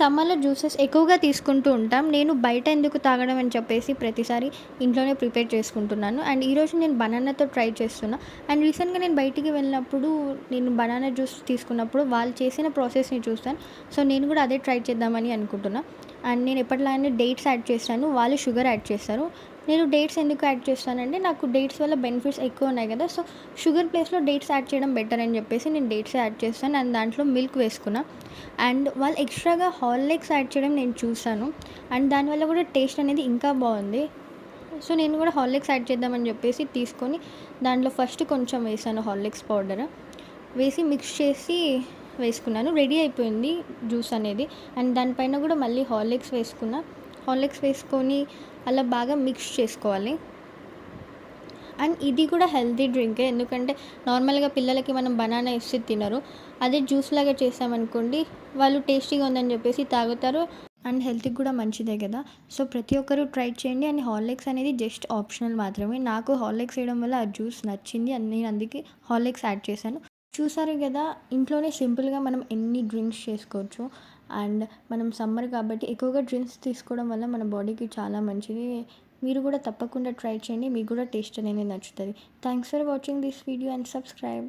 సమ్మర్‌లో జ్యూసెస్ ఎక్కువగా తీసుకుంటూ ఉంటాం. నేను బయట ఎందుకు తాగడం అని చెప్పేసి ప్రతిసారి ఇంట్లోనే ప్రిపేర్ చేసుకుంటున్నాను. అండ్ ఈరోజు నేను బనానాతో ట్రై చేస్తున్నా. అండ్ రీసెంట్‌గా నేను బయటికి వెళ్ళినప్పుడు నేను బనానా జ్యూస్ తీసుకున్నప్పుడు వాళ్ళు చేసిన ప్రాసెస్‌ని చూసాను. సో, నేను కూడా అదే ట్రై చేద్దామని అనుకుంటున్నా. అండ్ నేను ఎప్పటిలాగానే డేట్స్ యాడ్ చేశాను. వాళ్ళు షుగర్ యాడ్ చేస్తారు. నేను డేట్స్ ఎందుకు యాడ్ చేస్తానంటే నాకు డేట్స్ వల్ల బెనిఫిట్స్ ఎక్కువ ఉన్నాయి కదా! సో, షుగర్ ప్లేస్‌లో డేట్స్ యాడ్ చేయడం బెటర్ అని చెప్పేసి నేను డేట్సే యాడ్ చేస్తాను. అండ్ దాంట్లో మిల్క్ వేసుకున్నా. అండ్ వాళ్ళు ఎక్స్ట్రాగా హార్లిక్స్ యాడ్ చేయడం నేను చూసాను. అండ్ దానివల్ల కూడా టేస్ట్ అనేది ఇంకా బాగుంది. సో, నేను కూడా హార్లిక్స్ యాడ్ చేద్దామని చెప్పేసి తీసుకొని దాంట్లో ఫస్ట్ కొంచెం వేసాను హార్లిక్స్ పౌడర్. వేసి మిక్స్ చేసి వేసుకున్నాను. రెడీ అయిపోయింది జ్యూస్ అనేది. అండ్ దానిపైన కూడా మళ్ళీ హార్లిక్స్ వేసుకున్నా. హార్లిక్స్ వేసుకొని అలా బాగా మిక్స్ చేసుకోవాలి. అండ్ ఇది కూడా హెల్తీ డ్రింకే. ఎందుకంటే నార్మల్‌గా పిల్లలకి మనం బనానా ఇస్తే తినరు. అదే జ్యూస్ లాగా చేసామనుకోండి, వాళ్ళు టేస్టీగా ఉందని చెప్పేసి తాగుతారు. అండ్ హెల్త్‌కి కూడా మంచిదే కదా! సో, ప్రతి ఒక్కరు ట్రై చేయండి. అండ్ హార్లిక్స్ అనేది జస్ట్ ఆప్షనల్ మాత్రమే. నాకు హార్లిక్స్ వేయడం వల్ల ఆ జ్యూస్ నచ్చింది. అండ్ నేను అందుకే హార్లిక్స్ యాడ్ చేశాను. చూసారు కదా! ఇంట్లోనే సింపుల్‌గా మనం ఎన్ని డ్రింక్స్ చేసుకోవచ్చు. అండ్ మనం సమ్మర్ కాబట్టి ఎక్కువగా డ్రింక్స్ తీసుకోవడం వల్ల మన బాడీకి చాలా మంచిది. మీరు కూడా తప్పకుండా ట్రై చేయండి. మీకు కూడా టేస్ట్ అనేది నచ్చుతది. Thanks for watching this video and subscribe.